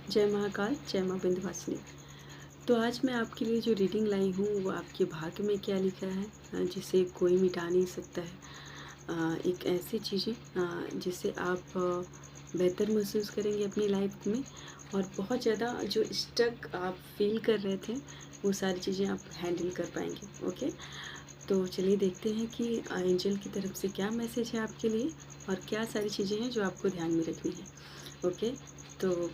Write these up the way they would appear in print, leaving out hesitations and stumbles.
जय महाकाल, जय माँ विंध्यवासिनी। तो आज मैं आपके लिए जो रीडिंग लाई हूँ वो आपके भाग्य में क्या लिखा है, जिसे कोई मिटा नहीं सकता है। एक ऐसी चीज़ें जिससे आप बेहतर महसूस करेंगे अपनी लाइफ में, और बहुत ज़्यादा जो स्टक आप फील कर रहे थे वो सारी चीज़ें आप हैंडल कर पाएंगे। ओके, तो चलिए देखते हैं कि एंजल की तरफ से क्या मैसेज है आपके लिए और क्या सारी चीज़ें हैं जो आपको ध्यान में रखनी है। ओके, तो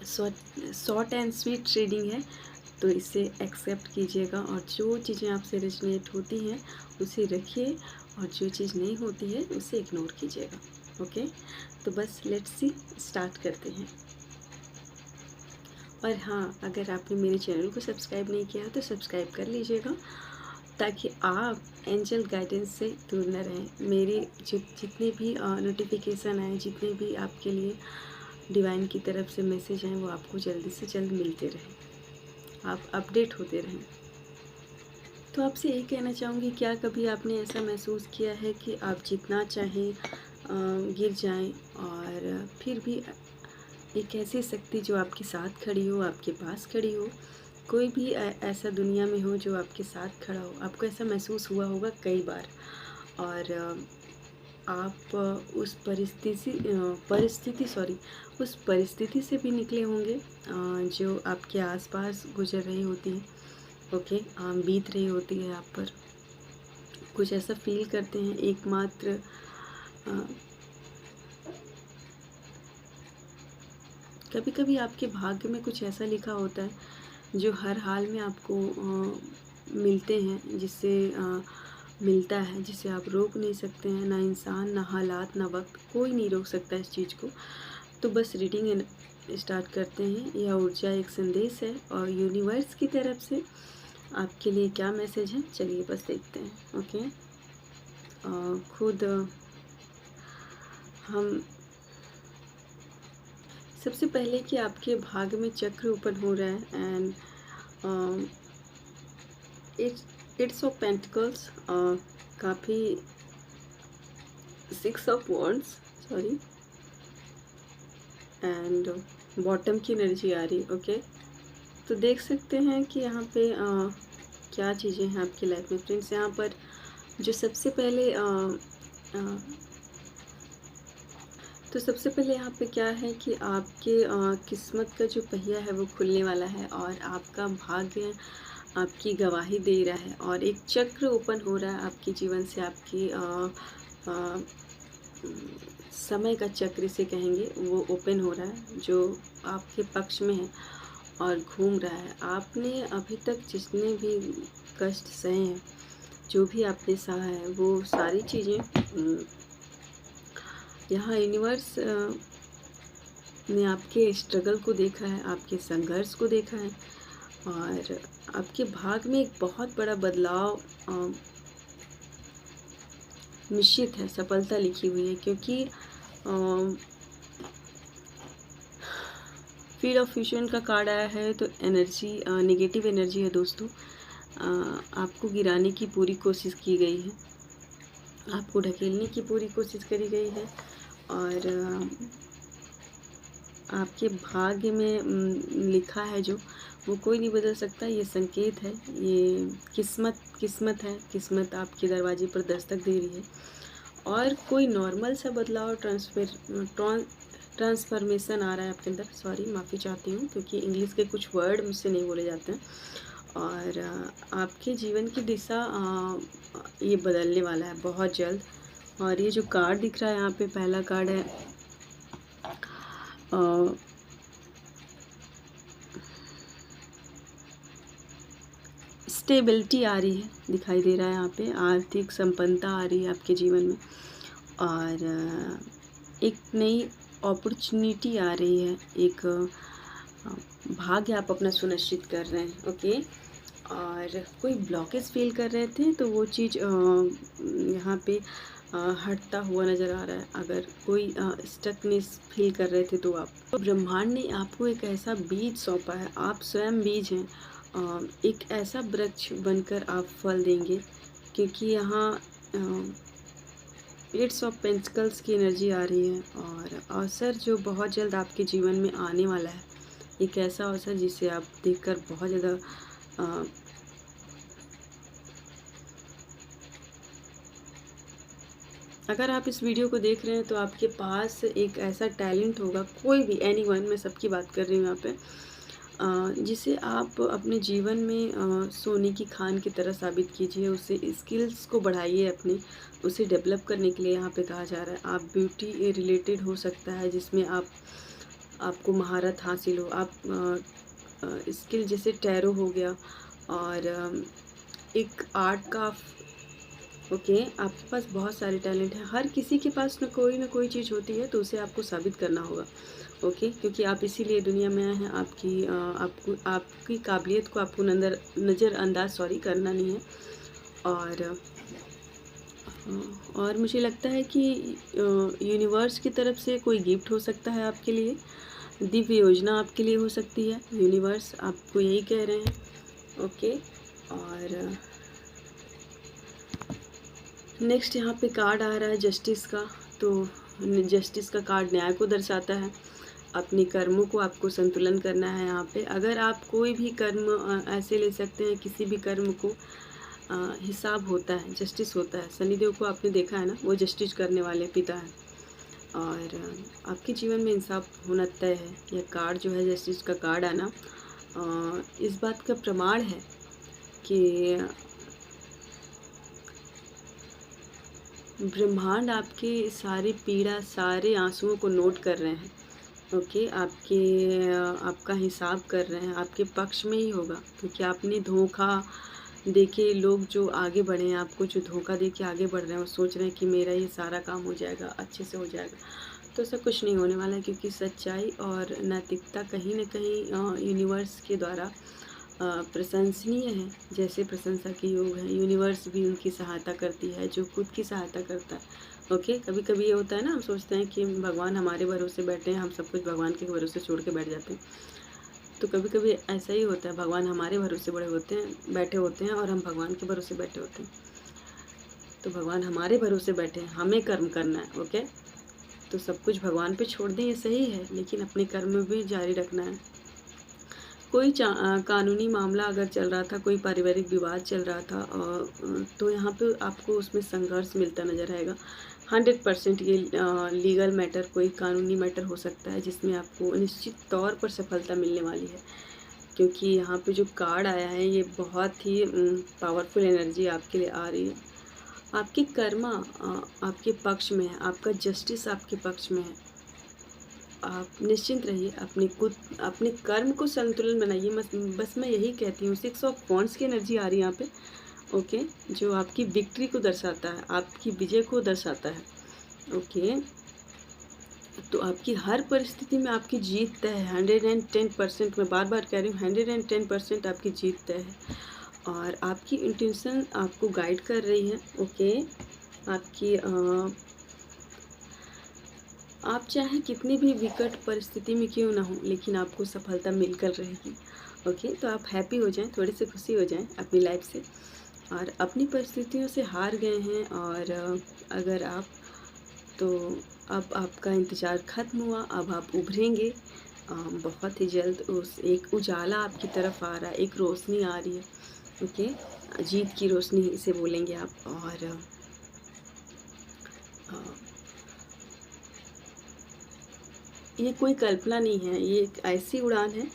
शॉर्ट एंड स्वीट रीडिंग है, तो इसे एक्सेप्ट कीजिएगा और जो चीज़ें आपसे रेजोनेट होती हैं उसे रखिए और जो चीज़ नहीं होती है उसे इग्नोर कीजिएगा। ओके, तो बस लेट्स सी स्टार्ट करते हैं। और हाँ, अगर आपने मेरे चैनल को सब्सक्राइब नहीं किया तो सब्सक्राइब कर लीजिएगा ताकि आप एंजल गाइडेंस से दूर न रहें। मेरे जितने भी नोटिफिकेशन आए, जितने भी आपके लिए डिवाइन की तरफ से मैसेज हैं, वो आपको जल्दी से जल्द मिलते रहें, आप अपडेट होते रहें। तो आपसे यही कहना चाहूँगी, क्या कभी आपने ऐसा महसूस किया है कि आप जितना चाहें गिर जाएं और फिर भी एक ऐसी शक्ति जो आपके साथ खड़ी हो, आपके पास खड़ी हो, कोई भी ऐसा दुनिया में हो जो आपके साथ खड़ा हो। आपको ऐसा महसूस हुआ होगा कई बार, और आप उस परिस्थिति से भी निकले होंगे जो आपके आसपास गुजर रही होती है। ओके, बीत रही होती है आप पर। कुछ ऐसा फील करते हैं एकमात्र कभी कभी आपके भाग्य में कुछ ऐसा लिखा होता है जो हर हाल में आपको मिलते हैं, जिससे मिलता है, जिसे आप रोक नहीं सकते हैं। ना इंसान, ना हालात, ना वक्त, कोई नहीं रोक सकता इस चीज़ को। तो बस रीडिंग स्टार्ट करते हैं। यह ऊर्जा एक संदेश है और यूनिवर्स की तरफ से आपके लिए क्या मैसेज है, चलिए बस देखते हैं। ओके, खुद हम सबसे पहले कि आपके भाग्य में चक्र ओपन हो रहा है, एंड इट्स ऑफ पेंटिकल्स, काफ़ी six of wands, sorry, and bottom की एनर्जी आ रही। ओके, तो देख सकते हैं कि यहाँ पे क्या चीज़ें हैं आपकी लाइफ में फ्रेंड्स। यहाँ पर जो सबसे पहले तो सबसे पहले यहाँ पे क्या है कि आपके किस्मत का जो पहिया है वो खुलने वाला है और आपका भाग्य आपकी गवाही दे रहा है, और एक चक्र ओपन हो रहा है आपके जीवन से। आपकी समय का चक्र से कहेंगे, वो ओपन हो रहा है जो आपके पक्ष में है और घूम रहा है। आपने अभी तक जितने भी कष्ट सहे हैं, जो भी आपने सहा है, वो सारी चीज़ें यहाँ यूनिवर्स ने आपके स्ट्रगल को देखा है, आपके संघर्ष को देखा है, और आपके भाग में एक बहुत बड़ा बदलाव निश्चित है, सफलता लिखी हुई है। क्योंकि फील्ड ऑफ फ्यूजन का कार्ड आया है, तो एनर्जी नेगेटिव एनर्जी है दोस्तों। आपको गिराने की पूरी कोशिश की गई है, आपको ढकेलने की पूरी कोशिश करी गई है, और आपके भाग्य में लिखा है जो, वो कोई नहीं बदल सकता। ये संकेत है, ये किस्मत है। किस्मत आपके दरवाजे पर दस्तक दे रही है, और कोई नॉर्मल सा बदलाव, ट्रांसफॉर्मेशन आ रहा है आपके अंदर। सॉरी, माफ़ी चाहती हूँ क्योंकि इंग्लिश के कुछ वर्ड मुझसे नहीं बोले जाते हैं। और आपके जीवन की दिशा ये बदलने वाला है बहुत जल्द। और ये जो कार्ड दिख रहा है यहाँ पे, पहला कार्ड है स्टेबिलिटी आ रही है, दिखाई दे रहा है यहाँ पे। आर्थिक संपन्नता आ रही है आपके जीवन में, और एक नई अपॉर्चुनिटी आ रही है, एक भाग्य आप अपना सुनिश्चित कर रहे हैं। ओके, और कोई ब्लॉकेज फील कर रहे थे तो वो चीज़ यहाँ पे हटता हुआ नज़र आ रहा है। अगर कोई स्टकनेस फील कर रहे थे तो आप, तो ब्रह्मांड ने आपको एक ऐसा बीज सौंपा है, आप स्वयं बीज हैं। एक ऐसा वृक्ष बनकर आप फल देंगे, क्योंकि यहाँ एट्स ऑफ पेंटिकल्स की एनर्जी आ रही है और अवसर जो बहुत जल्द आपके जीवन में आने वाला है, एक ऐसा अवसर जिसे आप देखकर बहुत ज़्यादा अगर आप इस वीडियो को देख रहे हैं तो आपके पास एक ऐसा टैलेंट होगा, कोई भी, एनीवन, मैं सबकी बात कर रही हूँ यहाँ पे, जिसे आप अपने जीवन में सोने की खान की तरह साबित कीजिए, उसे स्किल्स को बढ़ाइए अपने, उसे डेवलप करने के लिए यहाँ पे कहा जा रहा है। आप ब्यूटी रिलेटेड हो सकता है जिसमें आपको महारत हासिल हो, आप स्किल जैसे टैरो हो गया और एक आर्ट का, ओके, आपके पास बहुत सारे टैलेंट हैं। हर किसी के पास ना कोई चीज़ होती है, तो उसे आपको साबित करना होगा, ओके, क्योंकि आप इसीलिए दुनिया में आए हैं। आपकी काबिलियत को आपको नज़रअंदाज करना नहीं है। और मुझे लगता है कि यूनिवर्स की तरफ से कोई गिफ्ट हो सकता है आपके लिए, दिव्य योजना आपके लिए हो सकती है। यूनिवर्स आपको यही कह रहे हैं, ओके। और नेक्स्ट यहाँ पे कार्ड आ रहा है जस्टिस का। तो जस्टिस का कार्ड न्याय को दर्शाता है। अपने कर्मों को आपको संतुलन करना है यहाँ पे। अगर आप कोई भी कर्म ऐसे ले सकते हैं, किसी भी कर्म को हिसाब होता है, जस्टिस होता है। शनिदेव को आपने देखा है ना, वो जस्टिस करने वाले पिता हैं और आपके जीवन में इंसाफ होना तय है। यह कार्ड जो है, जस्टिस का कार्ड आना, इस बात का प्रमाण है कि ब्रह्मांड आपकी सारी पीड़ा, सारे आंसुओं को नोट कर रहे हैं, ओके। आपका हिसाब कर रहे हैं, आपके पक्ष में ही होगा, क्योंकि आपने धोखा देके, लोग जो आगे बढ़े हैं, आपको जो धोखा दे के आगे बढ़ रहे हैं, वो सोच रहे हैं कि मेरा ये सारा काम हो जाएगा, अच्छे से हो जाएगा। तो ऐसा कुछ नहीं होने वाला है, क्योंकि सच्चाई और नैतिकता कहीं ना कहीं यूनिवर्स के द्वारा प्रशंसनीय है। जैसे प्रशंसा के योग है, यूनिवर्स भी उनकी सहायता करती है जो खुद की सहायता करता है, ओके। कभी कभी ये होता है ना, हम सोचते हैं कि भगवान हमारे भरोसे बैठे हैं, हम सब कुछ भगवान के भरोसे छोड़ के बैठ जाते हैं। तो कभी कभी ऐसा ही होता है, भगवान हमारे भरोसे बैठे होते हैं और हम भगवान के भरोसे बैठे होते हैं। तो भगवान हमारे भरोसे बैठे हैं, हमें कर्म करना है, ओके। तो सब कुछ भगवान पे छोड़ दें, ये सही है, लेकिन अपने कर्म भी जारी रखना है। कोई कानूनी मामला अगर चल रहा था, कोई पारिवारिक विवाद चल रहा था, तो यहाँ पे आपको उसमें संघर्ष मिलता नज़र आएगा। 100% ये लीगल मैटर, कोई कानूनी मैटर हो सकता है जिसमें आपको निश्चित तौर पर सफलता मिलने वाली है, क्योंकि यहाँ पे जो कार्ड आया है ये बहुत ही पावरफुल एनर्जी आपके लिए आ रही है। आपकी कर्मा आपके पक्ष में है, आपका जस्टिस आपके पक्ष में है। आप निश्चिंत रहिए, अपने कर्म को संतुलन बनाइए। बस मैं यही कहती हूँ। 6 ऑफ वॉन्ड्स की एनर्जी आ रही है यहाँ पे, ओके, जो आपकी विक्ट्री को दर्शाता है, आपकी विजय को दर्शाता है, ओके। तो आपकी हर परिस्थिति में आपकी जीत तय है। 110%, मैं बार बार कह रही हूँ, 110% आपकी जीत तय है। और आपकी इंटेंशन आपको गाइड कर रही है, ओके। आप चाहे कितनी भी विकट परिस्थिति में क्यों ना हो, लेकिन आपको सफलता मिलकर रहेगी, ओके। तो आप हैप्पी हो जाएं, थोड़े से खुशी हो जाएं अपनी लाइफ से, और अपनी परिस्थितियों से हार गए हैं और अगर आप, तो अब आपका इंतज़ार ख़त्म हुआ, अब आप उभरेंगे बहुत ही जल्द। उस एक उजाला आपकी तरफ आ रहा है, एक रोशनी आ रही है, ओके। जीत की रोशनी इसे बोलेंगे आप। और ये कोई कल्पना नहीं है, ये एक ऐसी उड़ान है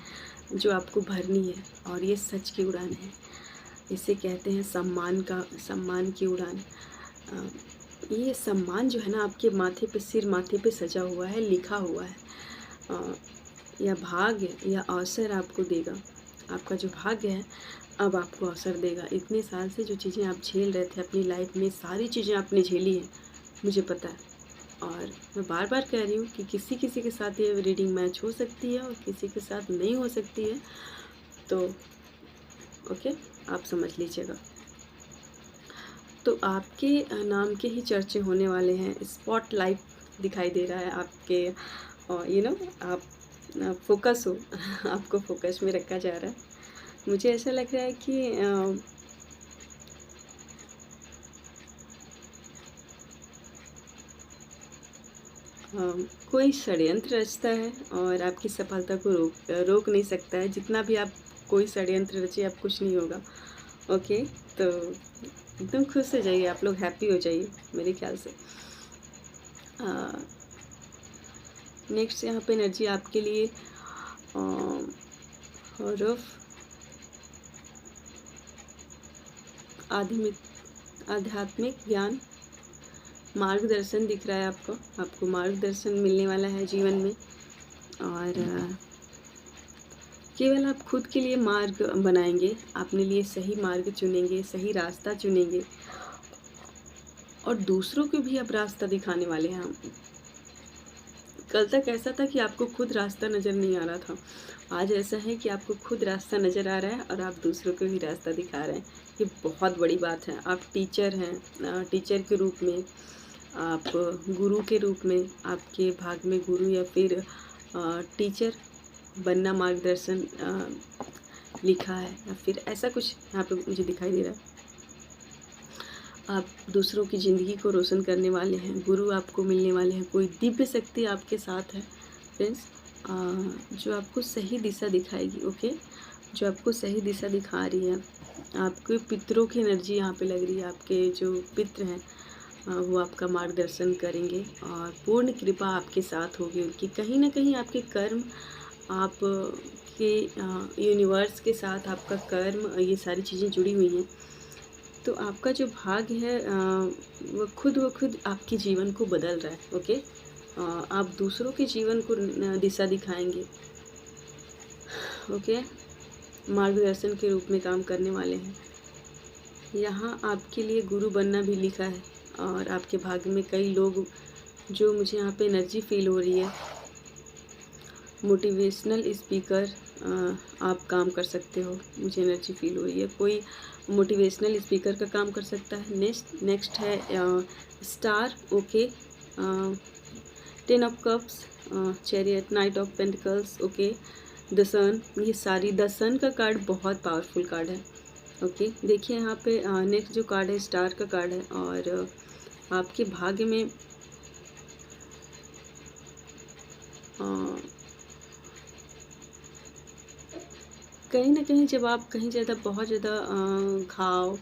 जो आपको भरनी है, और ये सच की उड़ान है। इसे कहते हैं सम्मान की उड़ान। ये सम्मान जो है ना, आपके माथे पे सजा हुआ है, लिखा हुआ है। यह भाग्य या अवसर आपको देगा। आपका जो भाग्य है अब आपको अवसर देगा। इतने साल से जो चीज़ें आप झेल रहे थे अपनी लाइफ में, सारी चीज़ें आपने झेली हैं, मुझे पता है। और मैं बार बार कह रही हूँ कि किसी किसी के साथ ये रीडिंग मैच हो सकती है और किसी के साथ नहीं हो सकती है, तो ओके, आप समझ लीजिएगा। तो आपके नाम के ही चर्चे होने वाले हैं। स्पॉटलाइट दिखाई दे रहा है आपके, आप फोकस हो आपको फोकस में रखा जा रहा है। मुझे ऐसा लग रहा है कि कोई षड्यंत्र रचता है और आपकी सफलता को रोक नहीं सकता है। जितना भी आप कोई षड्यंत्र रचिए, आप कुछ नहीं होगा। ओके, तो एकदम खुश हो जाइए, आप लोग हैप्पी हो जाइए मेरे ख्याल से। नेक्स्ट यहाँ पे एनर्जी आपके लिए रफ आध्यात्मिक ज्ञान मार्गदर्शन दिख रहा है आपको मार्गदर्शन मिलने वाला है जीवन में। और केवल आप खुद के लिए मार्ग बनाएंगे, अपने लिए सही मार्ग चुनेंगे, सही रास्ता चुनेंगे और दूसरों को भी आप रास्ता दिखाने वाले हैं। कल तक ऐसा था कि आपको खुद रास्ता नज़र नहीं आ रहा था, आज ऐसा है कि आपको खुद रास्ता नज़र आ रहा है और आप दूसरों को भी रास्ता दिखा रहे हैं। ये बहुत बड़ी बात है। आप टीचर हैं, टीचर के रूप में, आप गुरु के रूप में, आपके भाग में गुरु या फिर टीचर बनना मार्गदर्शन लिखा है या फिर ऐसा कुछ यहाँ पे मुझे दिखाई दे रहा है। आप दूसरों की ज़िंदगी को रोशन करने वाले हैं, गुरु आपको मिलने वाले हैं, कोई दिव्य शक्ति आपके साथ है फ्रेंड्स, जो आपको सही दिशा दिखाएगी। ओके, जो आपको सही दिशा दिखा रही है। आपके पितरों की एनर्जी यहाँ पे लग रही है। आपके जो पितर हैं वो आपका मार्गदर्शन करेंगे और पूर्ण कृपा आपके साथ होगी उनकी। कहीं ना कहीं आपके कर्म, आप के यूनिवर्स के साथ आपका कर्म, ये सारी चीज़ें जुड़ी हुई हैं। तो आपका जो भाग्य है वो खुद आपके जीवन को बदल रहा है। ओके, आप दूसरों के जीवन को दिशा दिखाएंगे। ओके, मार्गदर्शन के रूप में काम करने वाले हैं। यहाँ आपके लिए गुरु बनना भी लिखा है और आपके भाग्य में कई लोग, जो मुझे यहाँ पे एनर्जी फील हो रही है, मोटिवेशनल स्पीकर आप काम कर सकते हो। मुझे एनर्जी फील हो रही है, कोई मोटिवेशनल स्पीकर का काम कर सकता है। नेक्स्ट है star. Okay, 10 of cups, chariot, knight of pentacles, okay, the sun. ये सारी द सन का कार्ड बहुत पावरफुल कार्ड है। ओके, देखिए यहाँ पे नेक्स्ट जो कार्ड है स्टार का कार्ड है और आपके भाग्य में कहीं ना कहीं जब आप कहीं ज़्यादा बहुत ज़्यादा घाव